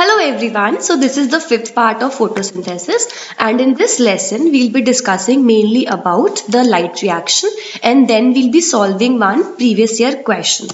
Hello everyone, so this is the fifth part of photosynthesis, and in this lesson we'll be discussing mainly about the light reaction, and then we'll be solving one previous year question.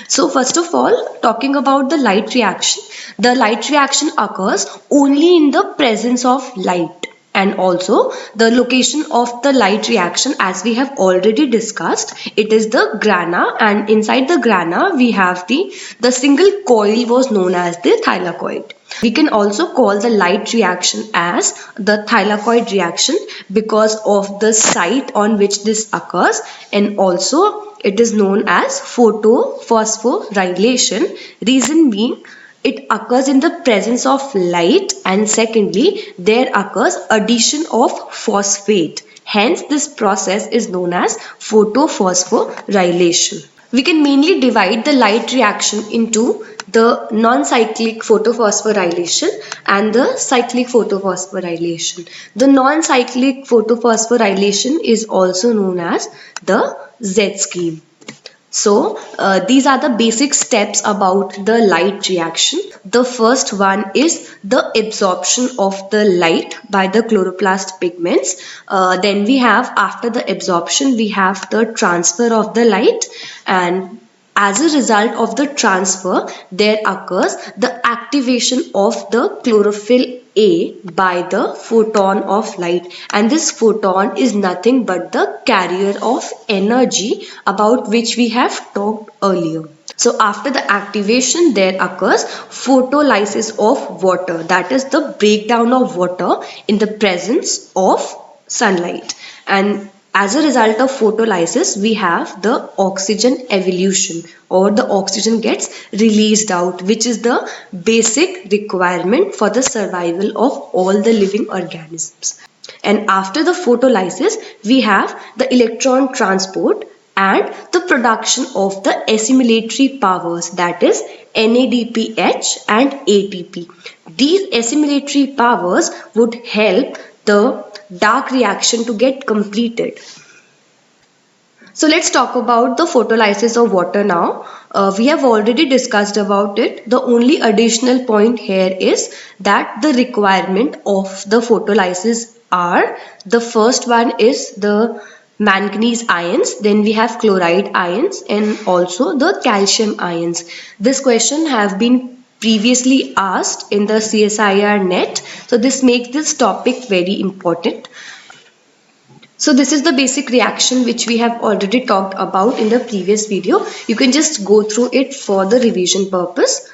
So first of all, talking about the light reaction occurs only in the presence of light. And also the location of the light reaction, as we have already discussed, it is the grana, and inside the grana we have the single coil was known as the thylakoid. We can also call the light reaction as the thylakoid reaction because of the site on which this occurs, and also it is known as photophosphorylation. Reason being, it occurs in the presence of light, and secondly there occurs addition of phosphate. Hence this process is known as photophosphorylation. We can mainly divide the light reaction into the non-cyclic photophosphorylation and the cyclic photophosphorylation. The non-cyclic photophosphorylation is also known as the Z scheme. So these are the basic steps about the light reaction. The first one is the absorption of the light by the chloroplast pigments. Then we have, after the absorption, we have the transfer of the light, and as a result of the transfer, there occurs the activation of the chlorophyll A by the photon of light, and this photon is nothing but the carrier of energy about which we have talked earlier. So after the activation, there occurs photolysis of water, that is the breakdown of water in the presence of sunlight, and as a result of photolysis, we have the oxygen evolution, or the oxygen gets released out, which is the basic requirement for the survival of all the living organisms. And after the photolysis, we have the electron transport and the production of the assimilatory powers, that is NADPH and ATP. These assimilatory powers would help the dark reaction to get completed. So let's talk about the photolysis of water now. We have already discussed about it. The only additional point here is that the requirement of the photolysis are, the first one is the manganese ions, then we have chloride ions, and also the calcium ions. This question have been previously asked in the CSIR net, so this makes this topic very important. So this is the basic reaction which we have already talked about in the previous video. You can just go through it for the revision purpose.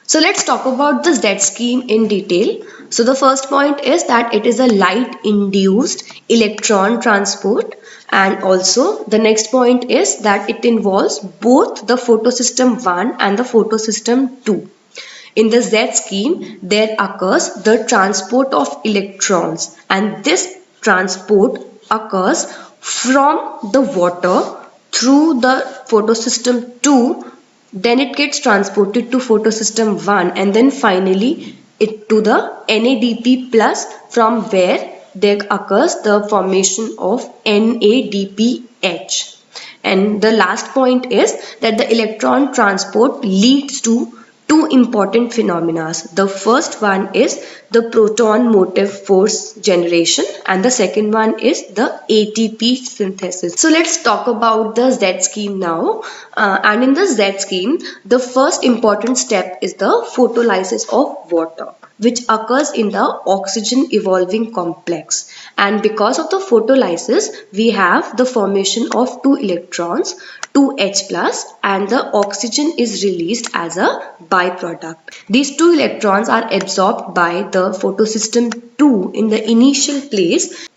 So let's talk about the Z scheme in detail. So the first point is that it is a light induced electron transport, and also the next point is that it involves both the photosystem 1 and the photosystem 2. In the Z scheme, there occurs the transport of electrons, and this transport occurs from the water through the photosystem 2, then it gets transported to photosystem 1, and then finally it to the NADP plus, from where there occurs the formation of NADPH. And the last point is that the electron transport leads to two important phenomena. The first one is the proton motive force generation, and the second one is the ATP synthesis. So let's talk about the Z scheme now. And in the Z scheme, the first important step is the photolysis of water, which occurs in the oxygen evolving complex. And because of the photolysis, we have the formation of two electrons, 2H plus, and the oxygen is released as a byproduct. These two electrons are absorbed by the photosystem 2 in the initial place,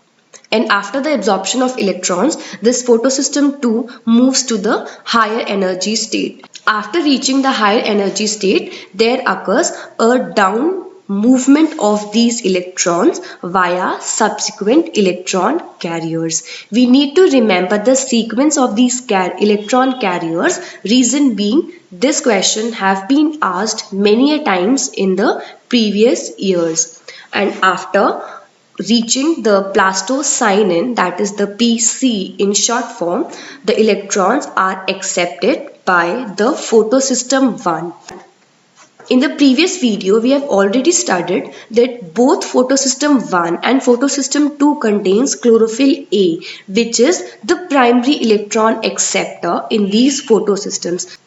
and after the absorption of electrons, this photosystem 2 moves to the higher energy state. After reaching the higher energy state, there occurs a down movement of these electrons via subsequent electron carriers. We need to remember the sequence of these electron carriers. Reason being, this question have been asked many a times in the previous years. And after reaching the plastocyanin, that is the PC in short form, the electrons are accepted by the photosystem 1. In the previous video, we have already studied that both photosystem 1 and photosystem 2 contains chlorophyll A, which is the primary electron acceptor in these photosystems.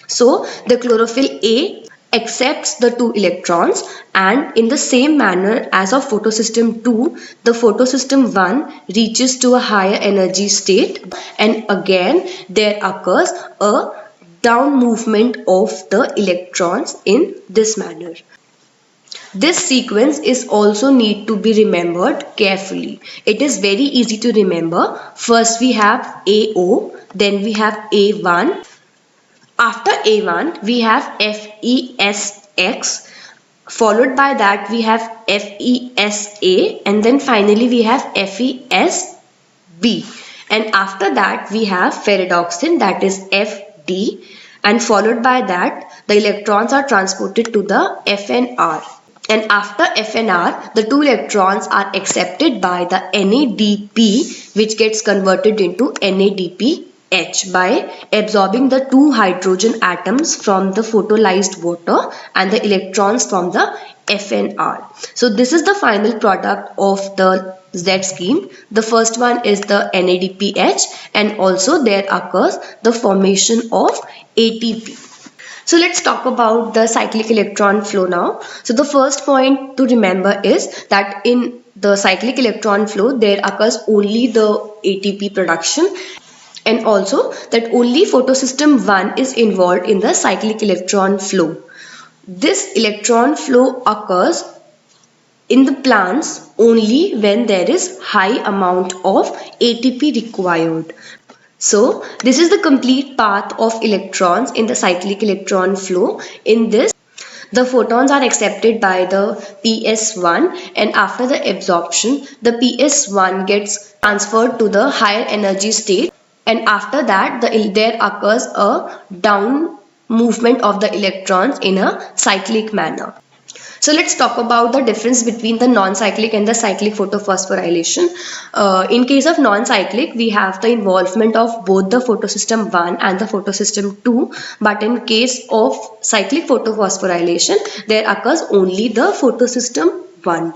So the chlorophyll A accepts the two electrons, and in the same manner as of photosystem 2, the photosystem 1 reaches to a higher energy state, and again there occurs a down movement of the electrons in this manner. This sequence is also need to be remembered carefully. It is very easy to remember. First we have AO, then we have A1. After A1 we have FESX, followed by that we have FESA, and then finally we have FESB, and after that we have ferredoxin, that is FD, and followed by that the electrons are transported to the FNR, and after FNR the two electrons are accepted by the NADP, which gets converted into NADPH by absorbing the two hydrogen atoms from the photolyzed water and the electrons from the FNR. So this is the final product of the Z scheme. The first one is the NADPH, and also there occurs the formation of ATP. So let's talk about the cyclic electron flow now. So the first point to remember is that in the cyclic electron flow there occurs only the ATP production, and also that only photosystem 1 is involved in the cyclic electron flow. This electron flow occurs in the plants only when there is high amount of ATP required. So this is the complete path of electrons in the cyclic electron flow. In this, the photons are accepted by the PS1, and after the absorption, the PS1 gets transferred to the higher energy state, and after that there occurs a down movement of the electrons in a cyclic manner. So let's talk about the difference between the non-cyclic and the cyclic photophosphorylation. In case of non-cyclic, we have the involvement of both the photosystem 1 and the photosystem 2, but in case of cyclic photophosphorylation, there occurs only the photosystem 1.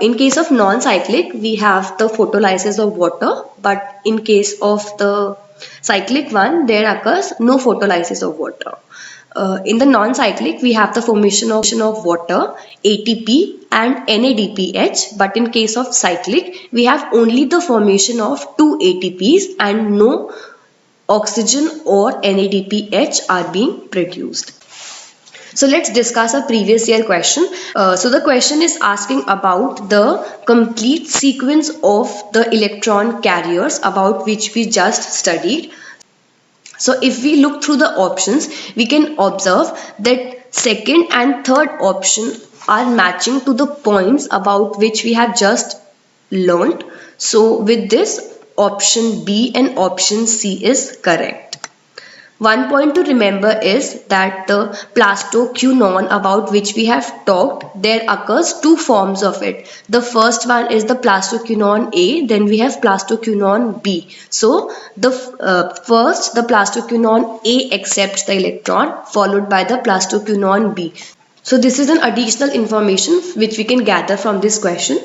In case of non-cyclic, we have the photolysis of water, but in case of the cyclic one, there occurs no photolysis of water. In the non-cyclic, we have the formation of water, ATP and NADPH, but in case of cyclic, we have only the formation of two ATPs and no oxygen or NADPH are being produced. So let's discuss a previous year question. So the question is asking about the complete sequence of the electron carriers about which we just studied. So if we look through the options, we can observe that second and third option are matching to the points about which we have just learned. So with this, option B and option C is correct. One point to remember is that the plastoquinone about which we have talked, there occurs two forms of it. The first one is the plastoquinone A, then we have plastoquinone B. So the first, the plastoquinone A accepts the electron, followed by the plastoquinone B. So this is an additional information which we can gather from this question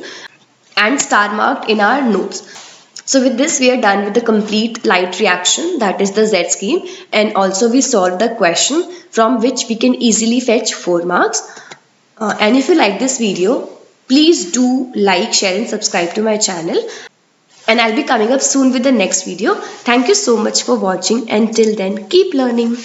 and star marked in our notes. So with this, we are done with the complete light reaction, that is the Z scheme, and also we solved the question from which we can easily fetch 4 marks. And if you like this video, please do like, share and subscribe to my channel. And I'll be coming up soon with the next video. Thank you so much for watching, and till then, keep learning.